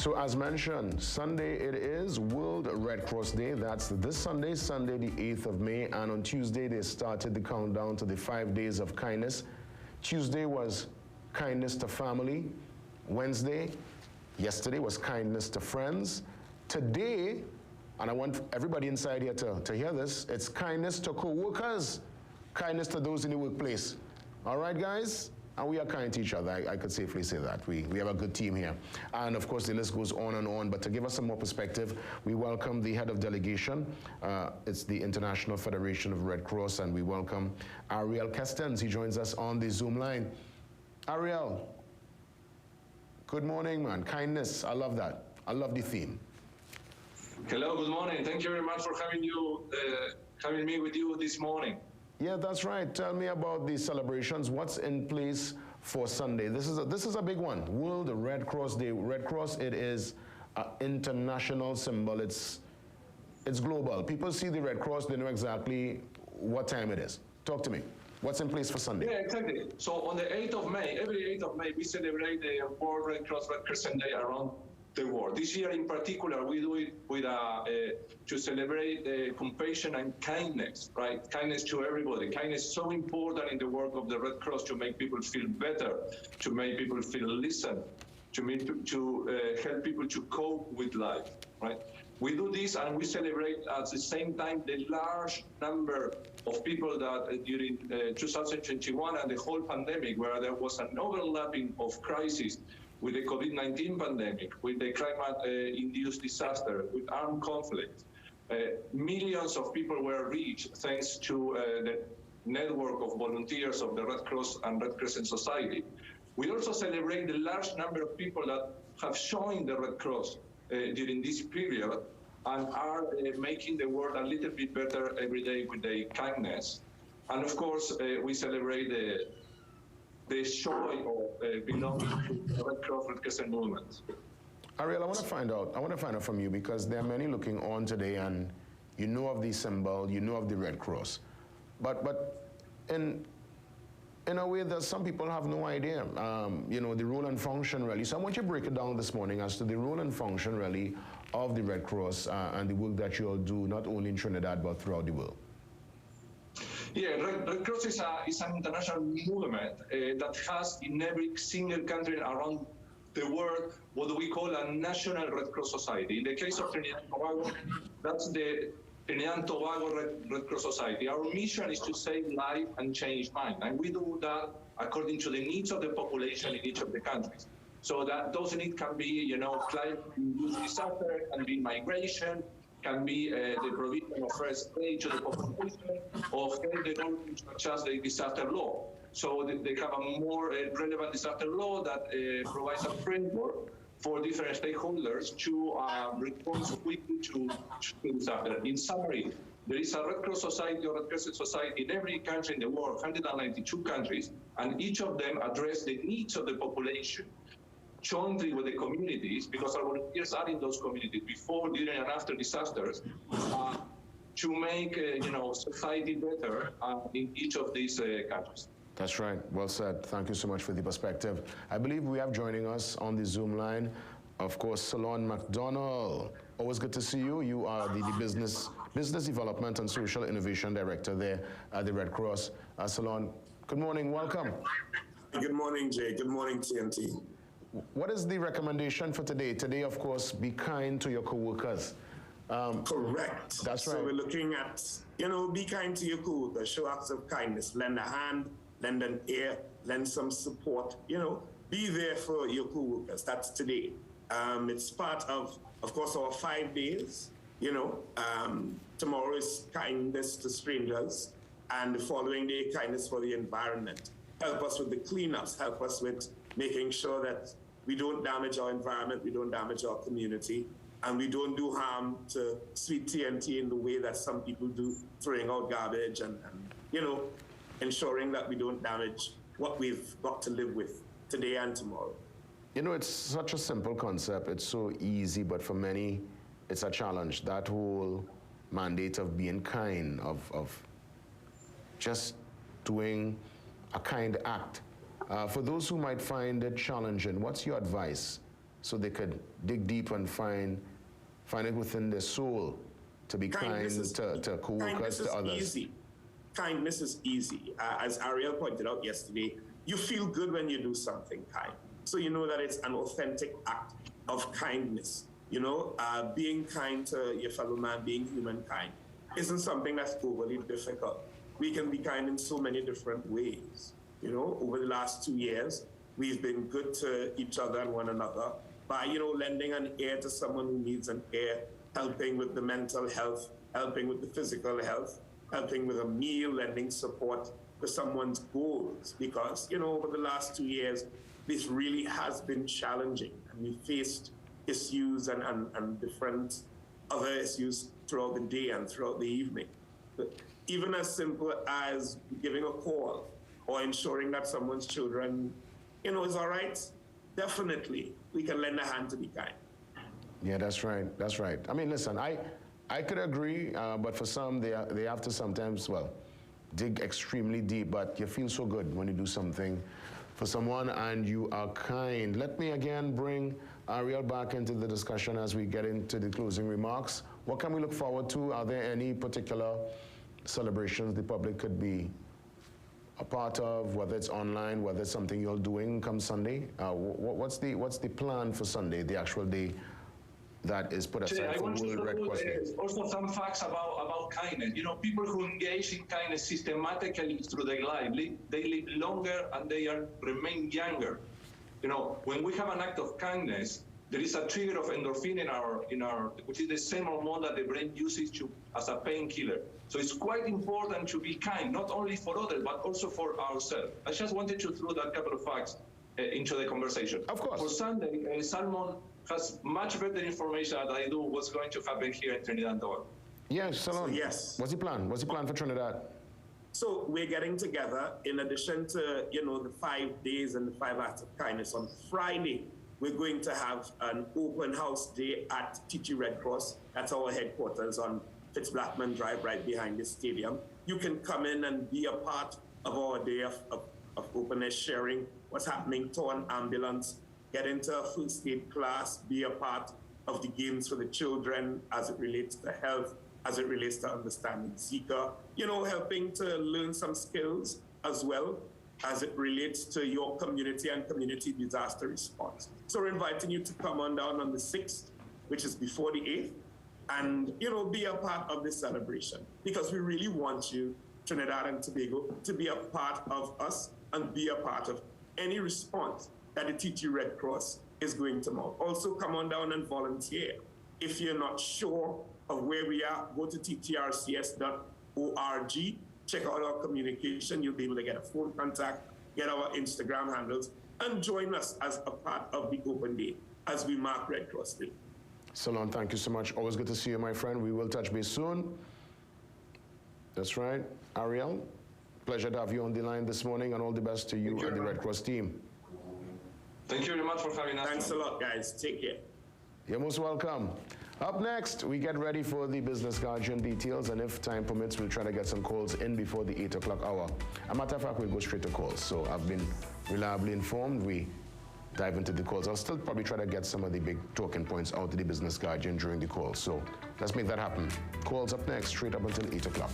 So as mentioned, Sunday it is World Red Cross Day. That's this Sunday, Sunday the 8th of May. And on Tuesday, they started the countdown to the 5 days of kindness. Tuesday was kindness to family. Yesterday was kindness to friends. Today, and I want everybody inside here to hear this, it's kindness to co-workers, kindness to those in the workplace. All right, guys? And we are kind to each other. I could safely say that. We have a good team here. And of course, the list goes on and on. But to give us some more perspective, we welcome the head of delegation. It's the International Federation of Red Cross. And we welcome Ariel Kestens. He joins us on the Zoom line. Ariel, good morning, man. Kindness. I love that. I love the theme. Hello, good morning. Thank you very much for having me with you this morning. Yeah, that's right. Tell me about the celebrations. What's in place for Sunday? This is a big one. World Red Cross Day. Red Cross, it is an international symbol. It's global. People see the Red Cross, they know exactly what time it is. Talk to me. What's in place for Sunday? Yeah, exactly. So on the 8th of May, every 8th of May, we celebrate the World Red Cross Red Crescent Day around the world. This year in particular, we do it with to celebrate compassion and kindness, right? Kindness to everybody. Kindness is so important in the work of the Red Cross to make people feel better, to make people feel listened, to help people to cope with life, right? We do this and we celebrate at the same time the large number of people that during 2021 and the whole pandemic, where there was an overlapping of crises, with the COVID-19 pandemic, with the climate-induced disaster, with armed conflict. Millions of people were reached thanks to the network of volunteers of the Red Cross and Red Crescent Society. We also celebrate the large number of people that have joined the Red Cross during this period and are making the world a little bit better every day with their kindness. And of course, we celebrate the joy of belonging to the Red Cross Red Crescent movement. Ariel, I want to find out from you, because there are many looking on today, and you know of the symbol, you know of the Red Cross, but in a way that some people have no idea, you know, the role and function really. So I want you to break it down this morning as to the role and function really of the Red Cross and the work that you all do, not only in Trinidad but throughout the world. Yeah, Red Cross is an international movement that has in every single country around the world what we call a national Red Cross society. In the case of Trinidad and Tobago, that's the Trinidad and Tobago Red Cross Society. Our mission is to save life and change mind, and we do that according to the needs of the population in each of the countries. So that those needs can be, you know, climate-induced disaster, can be migration, can be the provision of first aid to the population, or help the government to adjust the disaster law. So they have a more relevant disaster law that provides a framework for different stakeholders to respond quickly to disaster. In summary, there is a Red Cross Society or Red Crescent Society in every country in the world, 192 countries, and each of them address the needs of the population jointly with the communities, because our volunteers are in those communities before, during, and after disasters, to make you know, society better in each of these countries. That's right. Well said. Thank you so much for the perspective. I believe we have joining us on the Zoom line, of course, Salorne McDonald. Always good to see you. You are the business development and social innovation director there at the Red Cross. Salorne, good morning. Welcome. Good morning, Jay. Good morning, TNT. What is the recommendation for today? Today, of course, be kind to your co-workers. Correct. That's right. So we're looking at, you know, be kind to your co-workers, show acts of kindness, lend a hand, lend an ear, lend some support, you know, be there for your co-workers. That's today. It's part of course, our 5 days, you know. Tomorrow is kindness to strangers, and the following day, kindness for the environment. Help us with the cleanups, help us with making sure that we don't damage our environment, we don't damage our community, and we don't do harm to sweet TNT in the way that some people do, throwing out garbage and you know, ensuring that we don't damage what we've got to live with today and tomorrow. You know, it's such a simple concept. It's so easy, but for many, it's a challenge. That whole mandate of being kind, of just doing a kind act. For those who might find it challenging, what's your advice, so they could dig deep and find it within their soul to be kind to co-workers, to others. Easy. Kindness is easy. As Ariel pointed out yesterday, you feel good when you do something kind. So you know that it's an authentic act of kindness. You know, being kind to your fellow man, being humankind, isn't something that's overly difficult. We can be kind in so many different ways. You know, over the last 2 years, we've been good to each other and one another by, you know, lending an ear to someone who needs an ear, helping with the mental health, helping with the physical health, helping with a meal, lending support to someone's goals. Because, you know, over the last 2 years, this really has been challenging. And we faced issues and different other issues throughout the day and throughout the evening. But even as simple as giving a call or ensuring that someone's children, you know, is all right, definitely we can lend a hand to be kind. Yeah, that's right. That's right. I mean, listen, I could agree, but for some, they have to sometimes, well, dig extremely deep, but you feel so good when you do something for someone and you are kind. Let me again bring Ariel back into the discussion as we get into the closing remarks. What can we look forward to? Are there any particular celebrations the public could be a part of, whether it's online, whether it's something you're doing come Sunday? What's the plan for Sunday, the actual day that is put aside for World Red Cross Day? Also some facts about kindness. You know, people who engage in kindness systematically through their life, they live longer and they remain younger. You know, when we have an act of kindness, there is a trigger of endorphin in our which is the same hormone that the brain uses as a painkiller. So it's quite important to be kind, not only for others, but also for ourselves. I just wanted to throw that couple of facts into the conversation. Of course. For Sunday, Salorne has much better information than I do what's going to happen here in Trinidad and Tobago. Yes, Salorne. Yes. What's the plan? What's the plan for Trinidad? So we're getting together in addition to, you know, the 5 days and the 5 acts of kindness. On Friday, we're going to have an open house day at TT Red Cross. That's our headquarters on Fitzblackman Drive, right behind the stadium. You can come in and be a part of our day of openness, sharing what's happening, tow an ambulance, get into a first aid class, be a part of the games for the children as it relates to health, as it relates to understanding Zika, you know, helping to learn some skills as well as it relates to your community and community disaster response. So we're inviting you to come on down on the 6th, which is before the 8th, and, you know, be a part of this celebration, because we really want you, Trinidad and Tobago, to be a part of us and be a part of any response that the TT Red Cross is going to mount. Also, come on down and volunteer. If you're not sure of where we are, go to ttrcs.org, check out our communication. You'll be able to get a phone contact, get our Instagram handles, and join us as a part of the open day as we mark Red Cross Day. Salorne, thank you so much. Always good to see you, my friend. We will touch base soon. That's right. Ariel, pleasure to have you on the line this morning, and all the best to you and the Red Cross team. Thank you very much for having us. Thanks a lot, guys. Take care. You're most welcome. Up next, we get ready for the business guardian details, and if time permits, we'll try to get some calls in before the 8 o'clock hour. As a matter of fact, we'll go straight to calls. So I've been reliably informed. We dive into the calls. I'll still probably try to get some of the big talking points out to the business guardian during the call. So let's make that happen. Calls up next, straight up until 8 o'clock.